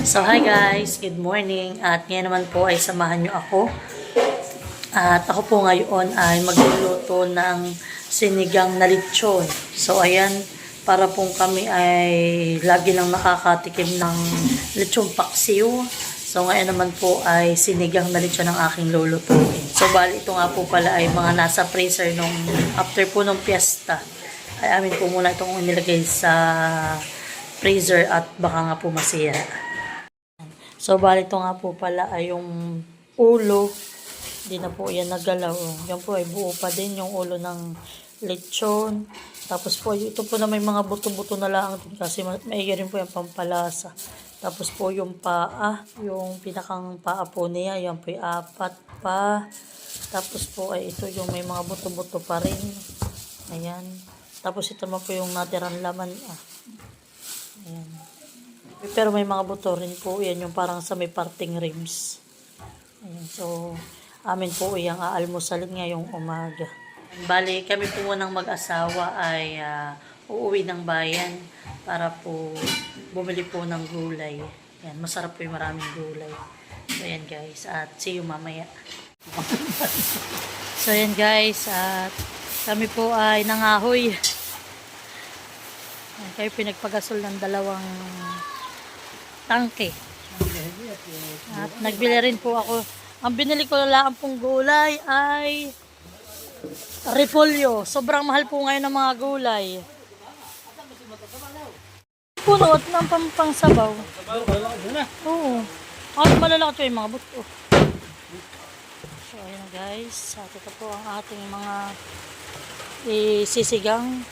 So hi guys, good morning. At ngayon naman po ay samahan nyo ako. At ako po ngayon ay magluluto ng sinigang na lechon. So ayan, para pong kami ay lagi nang nakakatikim ng lechon paksiw. So ngayon naman po ay sinigang na lechon ang aking lulutuin. So bali ito nga po pala ay mga nasa freezer nung after po nung piyesta. Ay amin po muna itong inilagay sa freezer at baka nga po masira. So, bali ito nga po pala ay yung ulo. Hindi na po yan nagalaw. Yan po ay buo pa din yung ulo ng lechon. Tapos po, ito po na may mga buto-buto na lang din kasi maigi rin po yung pampalasa. Tapos po yung paa, yung pinakang paa po niya, yan po yung apat pa. Tapos po ay ito yung may mga buto-buto pa rin. Ayan. Tapos ito naman po yung natirang laman. Ayan. Pero may mga buto rin po. Yan yung parang sa may parting ribs. Ayan. So, amin po yung aalmusalin ngayong umaga. Bali, kami po munang mag-asawa ay uuwi ng bayan para po bumili po ng gulay. Ayan, masarap po yung maraming gulay. So, ayan guys. At see you mamaya. So, ayan guys. At kami po ay nangahoy. Ayan, kayo pinagpagasol ng dalawang tangke. At nagbili rin po ako. Ang binili ko lang pong gulay ay repolyo. Sobrang mahal po ngayon ng mga gulay. Punot ng pangsabaw. Oo. At malalaki yung mga buto. So ayan guys. At ito po ang ating mga sisigang.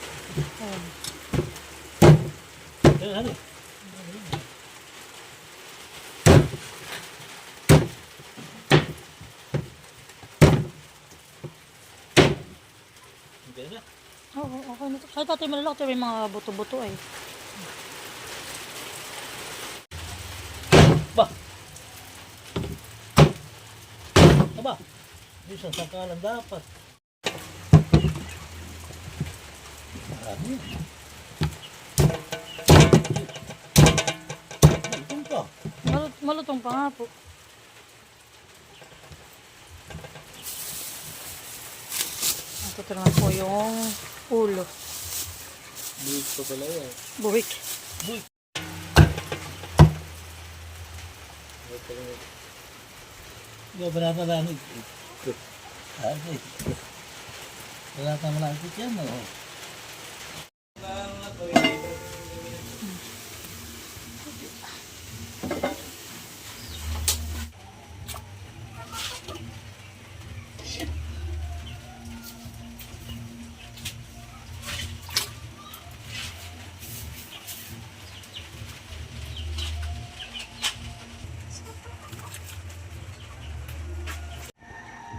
Ayan. Oo, okay na ito. Kahit natin malalaki may mga buto-buto ay. Ba? Aba? Di sa sakalan dapat. Marami. Malutong pa. Malutong pa nga po. Ito naman po yung ulo. Buhik pa pala yan. Buhik. Buhik. Hindi ba natalanig? Ay, wala ka malakit yan, no?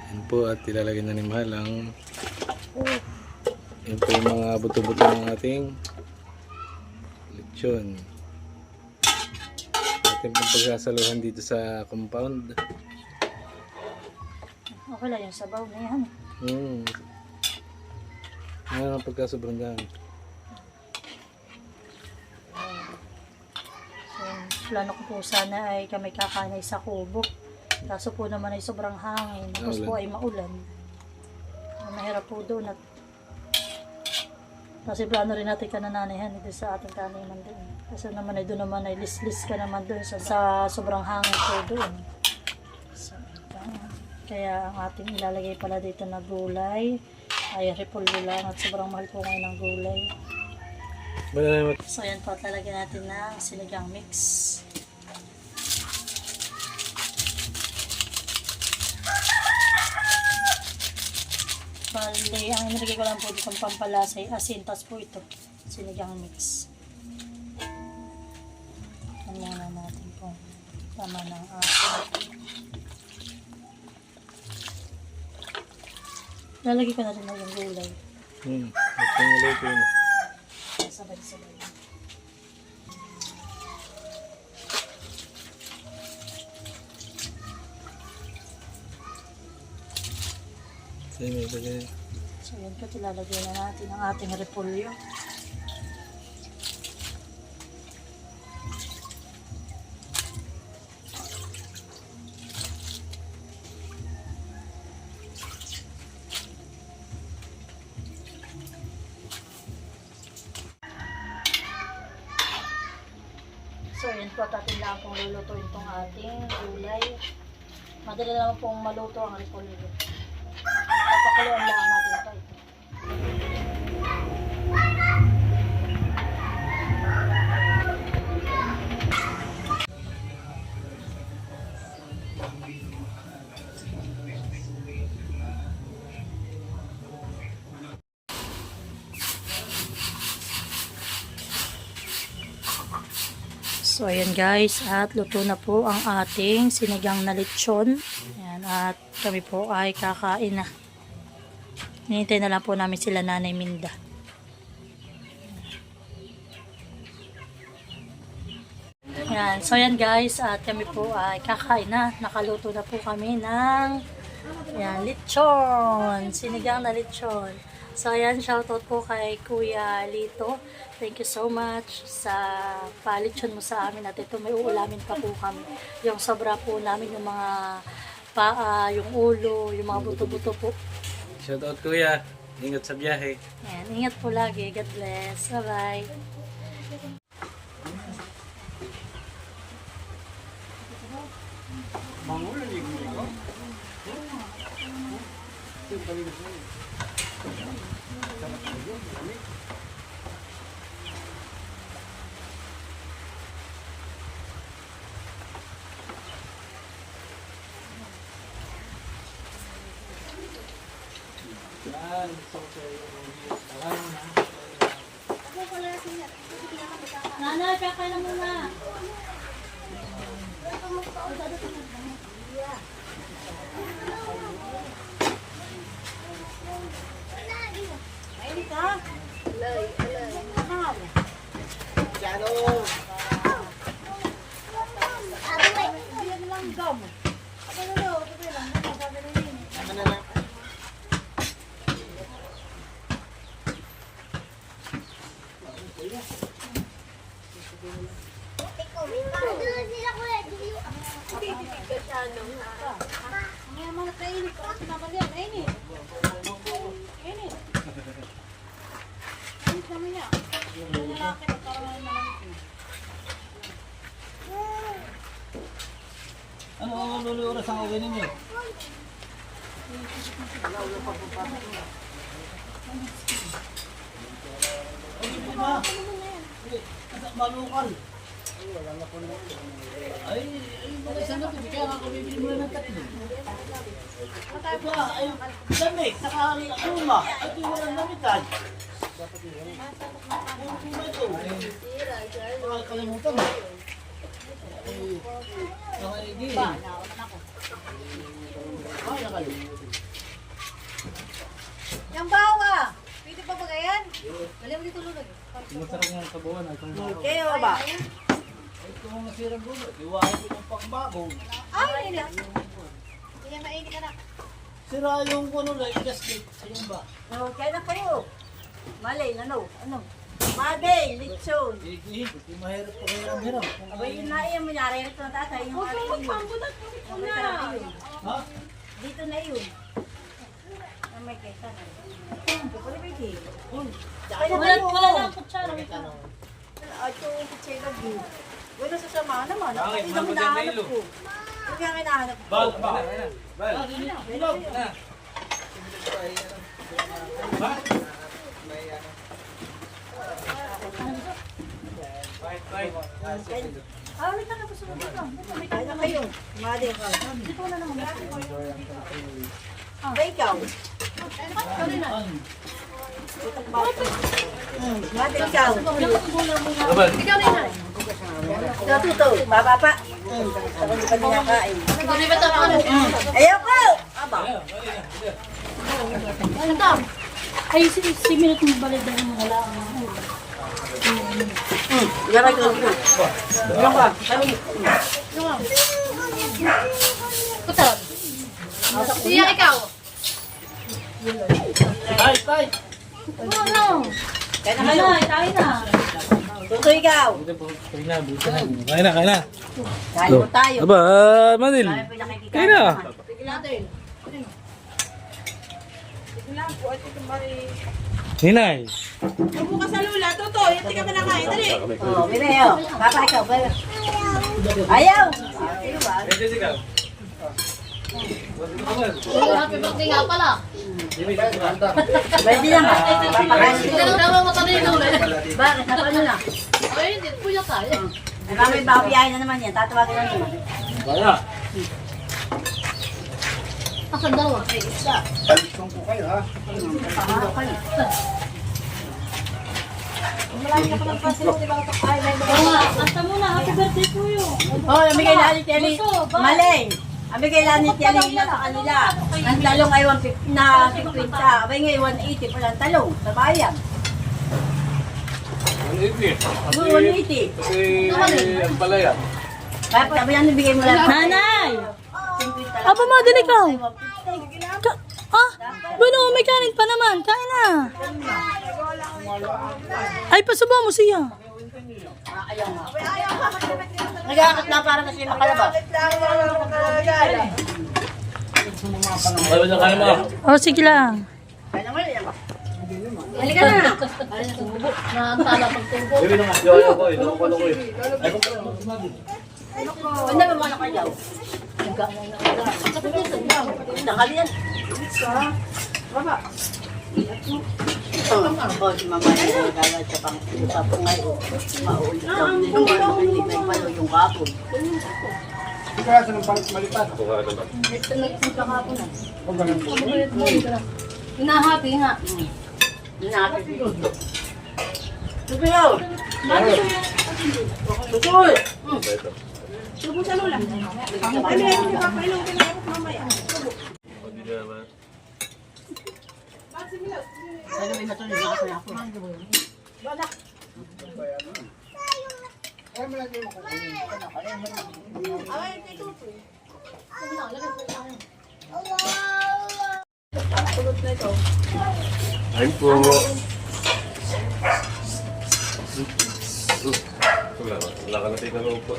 Yan po at ilalagay na ni Mahal ang yan po yung mga buto-buto ng ating lechon. Ating pong pagsasaluhan dito sa compound. Okay lang yung sabaw na yan. Ngayon ang pagkasobrang dami. So, plano ko po sana ay kami kakanay sa kubo. Kaso po naman ay sobrang hangin. Tapos po ay maulan. Mahirap po doon. Kasi plano rin natin kanananihan dito sa ating taniman doon. Kasi naman ay doon naman ay lis-lis ka naman doon sa sobrang hangin po doon. So, kaya ang ating ilalagay pala dito na gulay ay repolyo lang at sobrang mahal po ngayon ng gulay. So yan po, talagyan natin ng sinigang mix. Bali, ang inilagay ko lang po dito ang pampalasa ay asin, tas po ito, sinigang mix. Tingnan natin kung tama ng asin. Lalagay ko na rin yung gulay. Nagpangalay ko yun. Sabay-sabay. So yan po, tilalagay na natin ang ating repolyo. ayan po at atin lang pong lulutuin itong ating gulay. Madali lang pong maluto ang repolyo. Papakuluan lang natin ito. So ayan guys, at luto na po ang ating sinigang na lechon. Ayan, at kami po ay kakain na. Hinihintay na lang po namin sila Nanay Minda. Ayan, so ayan guys, at kami po ay kakain na. Nakaluto na po kami ng ayan, lechon. Sinigang na lechon. So ayan, shoutout po kay Kuya Lito. Thank you so much sa palitsyon mo sa amin at ito may uulamin pa po kami. Yung sobra po namin yung mga paa, yung ulo, yung mga buto-buto po. Shout out kuya. Ingat sa biyahe. Ayan, ingat po lagi. God bless. Bye-bye. Nanay, kakain na muna. Mainit ha? Ano ang luluras ang uwi ninyo? Malukal. Ay, mga isang natin, kaya nga kung bibili mo na ng tatlo. Ay, damit, saka luma. Ay, ito yung walang lamitan. Luma ito. Baka kalimutan mo. Nakaigil. Ay, nakalimutan. Yang bawa. Pwede pa ba ganyan? Galing mo dito lulog. Masarap nga sa buwan. Kayo ba? Ay, ito mga sirang gulo. Iwain ko ng pangbago. Ay, hindi na. Kaya mainit ka na. Sira yung kuno lang, gasket. Ayun ba? No, kaya na kayo. Malay, ano? Ano? Maday, lechon. Hindi, mahirap po kayo ang hirap. Abay, yun na yung mangyari. Ito na tatay. Yung ating yun. Okay, sarap na yun. Ha? Dito na yun. Ang may kaysa na. Ito pala may kay. Wala na ang kutsara. At yung kutsera din. Wala sasama naman. Bakit? Hindi naman Maganda nahanap ilo. ko. Hindi ang hinahanap ko. Ah, ulit na ka gusto mo dito. Kaya na kayo. Mali ka. Dito na naman. Ba ikaw? Mali ikaw. Natuto. Baba pa. Ako hindi pa ninakain. Ayaw ko! Aba. Ay, si minute mo balik dahil mo wala. Garay ko. Ilang ba? Kami. Kutsara. Siya ikaw. Tay, tay! Ano? Kaya na kayo. Tayo na. Tuto ikaw. Kaya na, kaya na. Kain mo tayo. Aba, Manil. Kaya pinakikita Kaya na. naman. Tigil natin. Tigil lang po. Ito kumari. Ninay. Bukas sa lula, Toto. Hindi ka pa nakain. Dali. Oh, Binayo. Papa, ikaw. Ayaw. Pwede sigaw. Happy birthday nga pala. Pwede lang ha. Papakain Hindi lang naman matalino ulit. Bakit? Napano na? Ay, hindi. Puya tayo. Ay, mamay babiyahin na naman yan. Tatawagin na naman. Wala. Asan daw ah? Oo nga, kanta muna. Happy birthday po yun. Oh, amigay lang ni Tiali. Malay. Amigay lang ni Tiali na sa kanila. Ang talong ay 150 na 50. Abay ngayon 180 pa lang talong sa bayan. 180. Kasi ang palaya. Kaya pa sabi yan, ibigay mo lang. Nanay! 50 lang. Aba, madali ka. Bueno, may kanin pa naman. Kain na. Ay, pasubo mo siya. Ayaw nga. Nag-aakit na para kasi makalabas. Sabi niya kayo mo. Oh, sige lang. Kaya naman yan. Halika na. Naantala pagtungko. Sabi na nga. Ayaw ko eh. Nakukuha ko eh. Ay, Wala ba mga nakayaw? Nakali yan. Baba. Oh, si mama yung nagagalit sa pang-usapong ngayon. Maulit daw nila. Hindi na ipalo yung kapon. Hinahati nga. Hinapit mo. Subiyaw! Susul! Subo sa lula. Ano yan? Hindi pa painom ka na ako mamaya. Ano may matulog na kasi ako. Ayun po. Wala ka na tayo na po.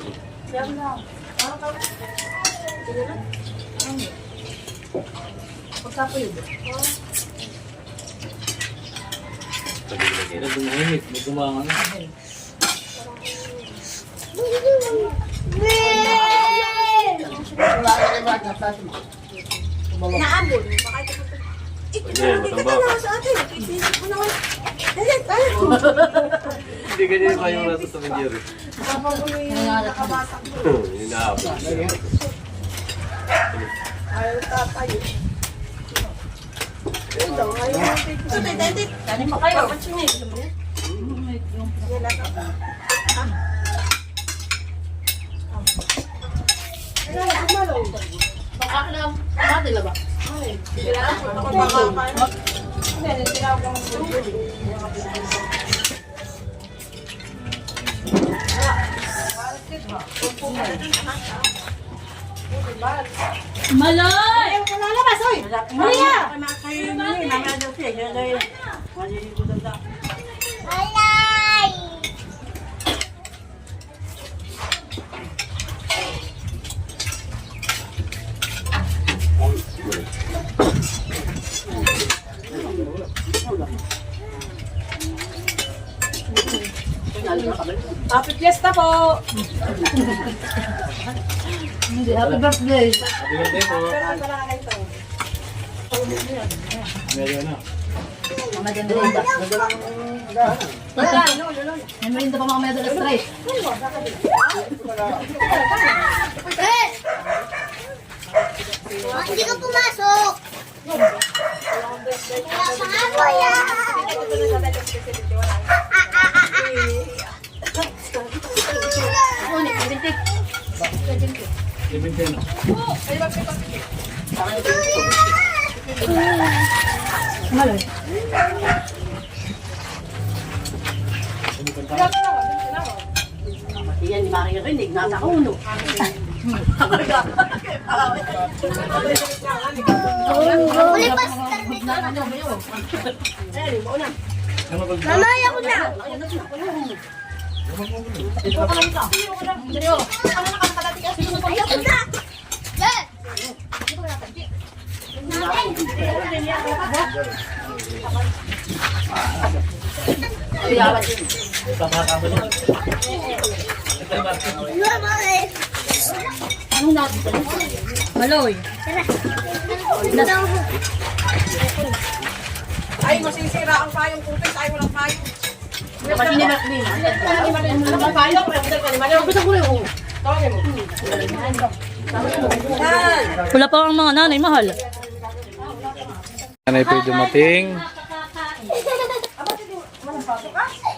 Kaya dumahimik. May gumangan na. Naabot. Ayan, matamba. Sa atin. Ipisit mo naman. Dali, tayo. Hindi ganyan pa yung nasa sa Benjeri. Hinahabol. Ayaw tatayo. Ito, ayaw natin. Ito, dali. Kanin pa kayo. Baka na, mati ba? Malay! Lalabas, oy! Maria! Mamaya daw siya. Siya daw yun. Maliligo daw daw. Happy fiesta po! Hindi, happy birthday. Happy birthday po. Meron na. Maganda rin ba? May merinda pa mga medal straight. Hindi ka pumasok! Wala pa nga po yan! Ibintin na. Yan ni Maria Rinig. Nasa uno. Uli pa sa Mamaya ko na! Yes! Maloy. Ay, masisira ang payong kupit. Ay, walang payong. Wala pa ang mga nanay, mahal. Nanay po dumating.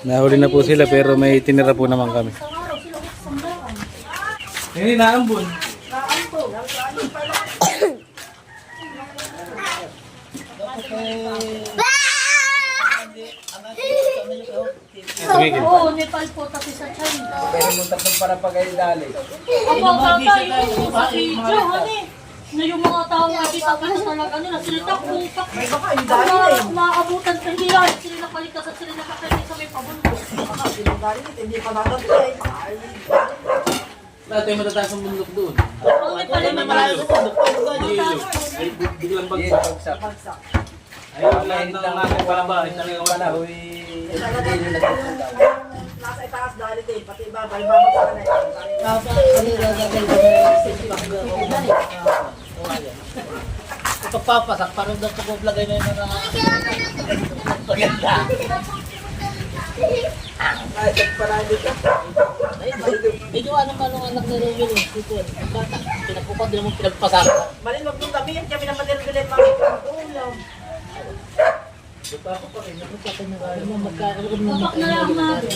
Nahuli na po sila pero may tinira po naman kami. Hindi naambun. Tumigil. Oo, Nepal po, tapos sa China. Pero mo tatlong para pag-aidali. Ako, tatay, yung sa video, hani. Na yung mga tao nga kita ka talaga nila, sila takbutak. Maabutan, hindi lang, sila nakalikas at sila nakakalit sa may pabundok. Dati yung matataas ang bundok doon. Oo, may pala may malayo. Biglang Bagsak. Ayun, lahat ng aking palabahin talagang wala. Nasa itaas dahil din. Pati iba, balibabag sa kanay. Pagpapasak, parang daw pag-vlogay na yung mga paganda. Ay, parado ka. Medyo ano man ang anak ni Ruben eh. Ito, ang bata. Pinagpupad din mo pinagpasak. Malin, wag mong tabihin. Kami naman nilbilit mga ulam. Tapak na lang natin.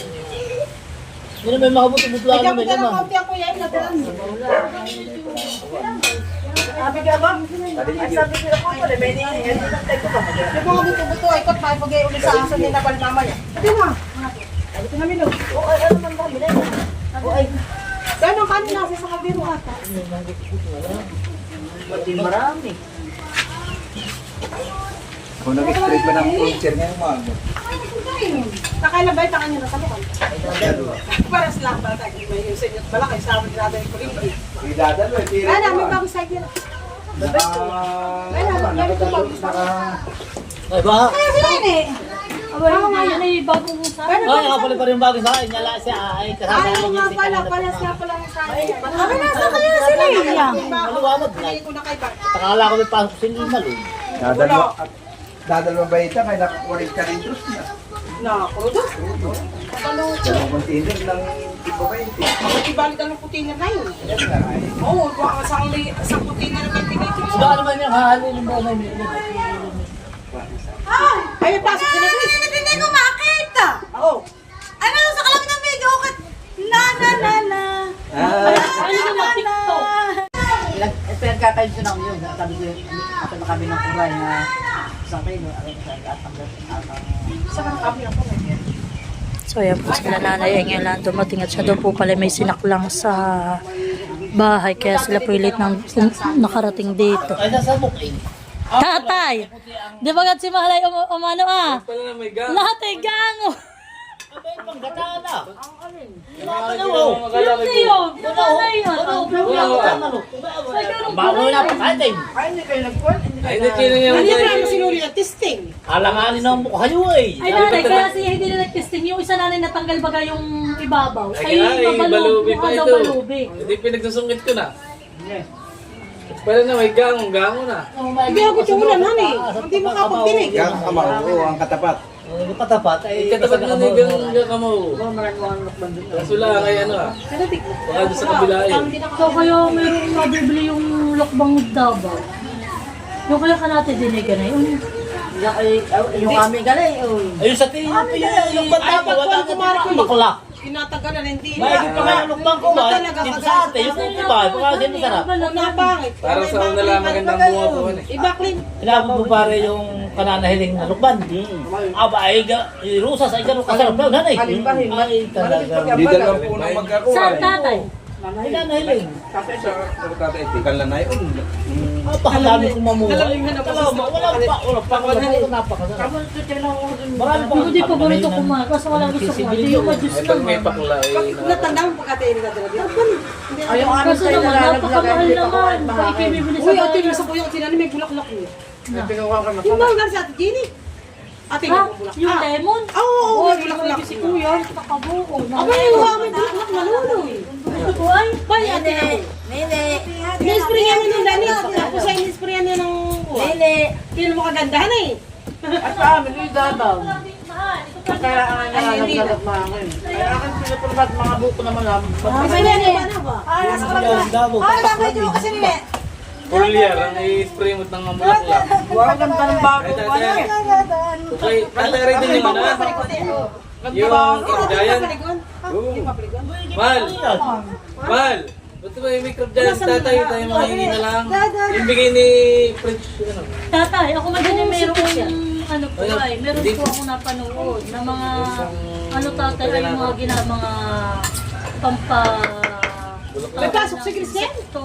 Hindi may makabuto-buto Ay, lang kami naman na lang naman. konti ang kuya. Natiran mo. Sabi ka ba? Ay, sabi ko na po ito. May hindi lang tayo ko ba? Yung mga buto-buto ay kot pa. Pag-ay ulit sa aso nila pala mamaya. Ito na. Ito na milo. O, ay, ano man ba? Bilay na. O, ay. Gano'ng kanin nasa sa kabiro ata? Marami. Kung nag-straight pa ng culture ngayong umaga. Kakailabay pa kanyo na sa bukal. Paras lang ba tayo? Yung sa inyo malaki. Sabi nila tayo ko rin. Idadalo eh. Ay, namin bago sa inyo. Ay ba? Ako nga yun ay bagong sa akin. Ay, nakapalit pa rin bago sa akin. Nyala siya. Ay, kasama Ay, niya nga si pala. Kanada. Palas nga pala sa akin. Kami nasa kayo sila iya. Maluwamag na. Hindi ko na kay Bart. Takala ko may pasok sa inyo malo. Dadalawang baita, may nakakulit ka rin trust na. Nakakrudo. Dalawang container ng tipo 20. Ibalik ang putina na yun. Yan nga ay. Oo, baka sa putina na may tinitip. Baka naman yung hahalin mo na may Ay, may pasok sila. Hindi ko makita. Oo. Ano sa kalang ng video? Ano ka mag-tiktok? Pinagkakain ko lang yun. Sabi ko, ako na kami ng kuray na sa akin. Saan kami ang pamilya? So ayan po sila nanay ay ngayon lang dumating at siya daw po pala may sinaklang sa bahay kaya sila po late nang nakarating dito. Ay, nasa booking. Tatay! Di ba gat si Mahalay umano ah? Pala na may gang. Lahat ay gango! Abay, panggataan na. Hindi yun! Wala yun! Bago na pa kain. Ay, hindi kayo nagkuhan. Ay, hindi kinin niya. Hindi kayo sinuli ng testing. Alanganin ang mukha kayo eh. Ay nanay, kaya siya hindi na nag-testing. Yung isa nanay natanggal baga yung ibabaw. Ay, balubi pa ito. Balubi. Hindi pinagsusungkit ko na. Pala na may gang na. Hindi ako tiyulan, honey. Hindi mo kapagdinig. Gang kamao, ang katapat. Katapat ay Katapat na ni gang ka mo. Kaso lang ay ano ah. Baka doon sa kabila eh. So kaya mayroong mabibili yung lokbang Davao. Yung kaya ka natin dinigan na yun. Yung kami galay. ayun sa tingin mo yung bata mo. Wala ka makula. Tinatagalan, hindi May pa nga lukbang ko ba? Dito sa ate, yung iba, baka din masarap. Napangit. Parang sa una lang magandang bunga po eh. Iba clean. Hinabot mo pare yung kananahiling na lukban. Aba, ay rusa sa ikano kasarap daw, nanay. Ay, talaga. Di dalawang punang magkakuha Saan eh. tatay? Kananahiling. Sa tatay, itikan lang na yun. Napakadami kong mamuha. Wala pa, napakasarap. Marami pa. Hindi pa ganito kumain kasi wala gusto ko. Hindi yung majus Pag may naman. pakla eh. Natandaan mo pagkatayin ka talaga. Ay, yung amin Kasi sa'yo naman, nalalaglag. napakamahal Hindi pa ko naman. Kaya ikibibili sa Uy, ate, bahay. nasa kuyang tinanong may bulaklak niyo. Yung banggar sa ate Jenny. Ate, Ha? yung bulak. Yung lemon? Oo, may bulaklak. si Kuya. Nakabuo. Abay, may bulaklak naluloy. Ito po ay. Bay, ate na po. Nene. In-spray niya mo ng dani. Tapos ay in-spray niya ng kuha. Nene. Hindi mo kagandahan eh. At sa amin, yung dabaw. Kaya ang nalagalat na akin. Kaya akin pinapalabat mga buko naman namin. Kasi nene, ano ba? Nasa dabaw. Kasi nene. Foliar, ang i-spray mo ng mga bulaklak. Ang ganda ng bago. Ay, dati. Okay, tatay din yung ano. Yung crop giant. Mal! Mal! Ba't ba yung may crop giant tatay? Tayo mga hindi na lang. Yung bigay ni French, ano? Tatay, ako madali meron ano po Ayun, ay, meron hindi. po ako napanood na mga, ano tatay ay mga mga pampa... May pasok si Christian? Ito,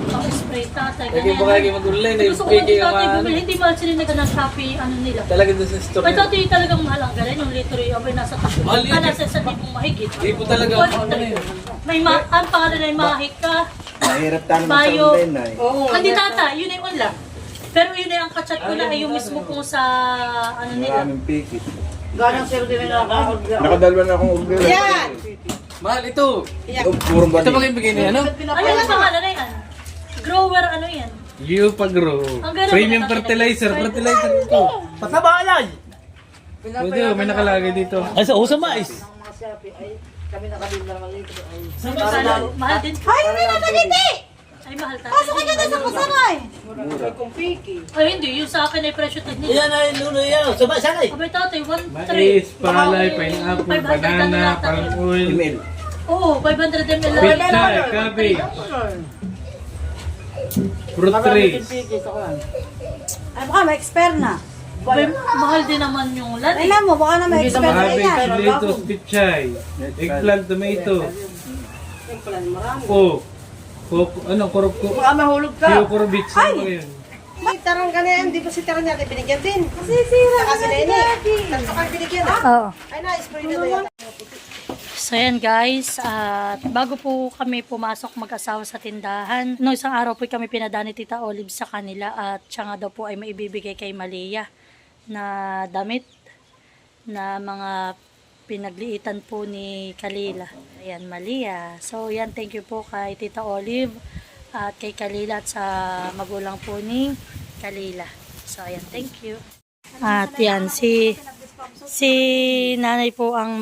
pang-spray tatay. Lagi ba kayo mag-online na yung Gusto ko lang speaking ang tatay mga ano? bumili, hindi mahal sila ng Shopee, ano nila. Talaga doon sa stock Ay, nila. tatay talagang mahal ang galing, yung litro yung abay nasa takbo. Mahal yun. Nasa 1,000 mahigit. Hindi po talaga One, ano three. yun. May ang pangalan ay mahik ka. Mahirap tayo naman sa Bayo. online na eh. Hindi tata, yun ay online. Pero yun ay ang kachat ko na ay yung mismo kung sa ano nila. Maraming pikit. Ganyang sir din na nakakagda. Nakadalwa na akong order. Yan! Mahal ito. Purong Ito ba bali. kayo bigay niya, ano? Ano yung pangalan na yan? Grower ano yan? Upagro. Ang gano'n Premium ba natin fertilizer. nag-spray? Fertilizer ito. Patabalay! Ito, may nakalagay dito. Ay, sa usa mais. Kami nakabila ng maliit. Mahal din. Ay, hindi na nagiti! Ay, mahal tayo. Pasok ka dyan sa kusanay! Ay, hindi. Yung sa akin ay presyo din. Yan ay nuno yan. Sabay, sanay. Abay tatay, 1.3. Mais, palay, pineapple, banana, palm oil, Email. Oo, 500 ml. pichay, cabbage, fruit trees. Ay, baka ma-expire na. Abay, mahal din naman yung lan. Ay, mo, baka na ma-expire na Cabbage, yan. lettuce, pichay, eggplant, tomato, korok ko, Baka mahulog ka. kurbits, ano ba yun? Ay, tarang ka na yan. Di ba si tarang natin binigyan din? Kasi sira ka si Nene. Tatlo ka binigyan ah. Oo. Ay, na-spray na yan. So yan guys, at bago po kami pumasok mag-asawa sa tindahan, no isang araw po kami pinadaan ni Tita Olive sa kanila at siya nga daw po ay maibibigay kay Malia na damit na mga pinagliitan po ni Kalila. Ayan, Malia. So yan, thank you po kay Tita Olive at kay Kalila at sa magulang po ni Kalila. So ayan, thank you. At yan, si nanay po ang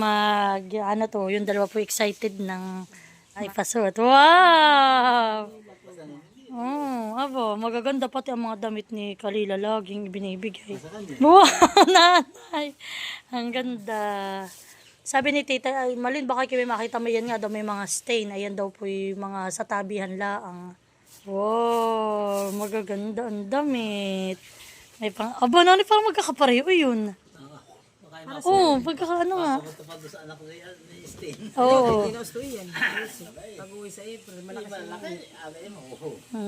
yung dalawa po excited ng ipasuot. Wow! Magaganda pati ang mga damit ni Kalila laging binibigay. Wow, nanay! Ang ganda. Sabi ni Tita, ay, Malin, baka kayo makita mo yan nga daw may mga stain. Ayan daw po yung mga sa tabihan laang. Wow, magaganda ang damit. May pang, nanay, parang magkakapareho yun. Oo, pagkakaano nga. Oo.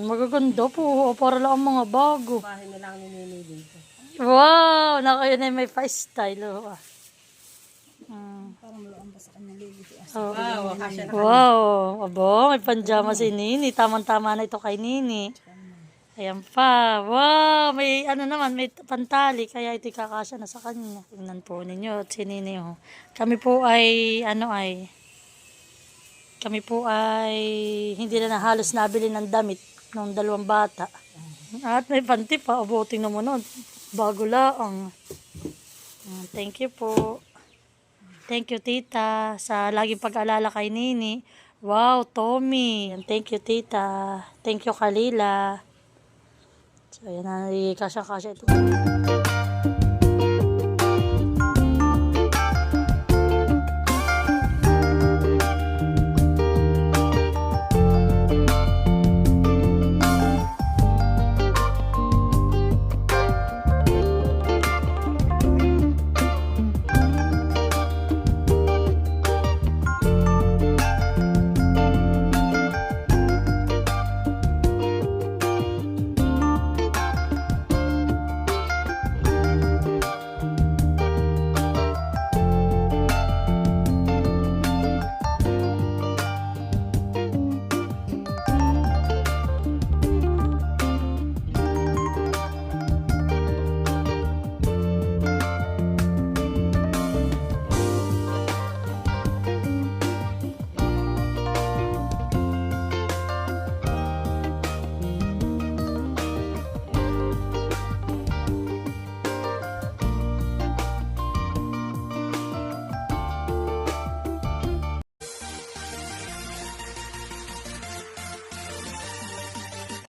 Magaganda po. Para lang ang mga bago. Wow! Nakayo na may pa-style. Wow! Abo, may panjama si Nini. Tamang-tama na ito kay Nini. Ayan pa. Wow! May naman, may pantali. Kaya ito kakasya na sa kanya. Tingnan po ninyo. Si Nini, oh. Kami po ay hindi na halos nabili ng damit ng dalawang bata. At may panty pa. Abo, tingnan mo nun. Bago laang. Thank you po. Thank you, Tita, sa laging pag-alala kay Nini. Wow, Tommy. Thank you, Tita. Thank you, Kalila. So, yan na, kasya-kasya ito.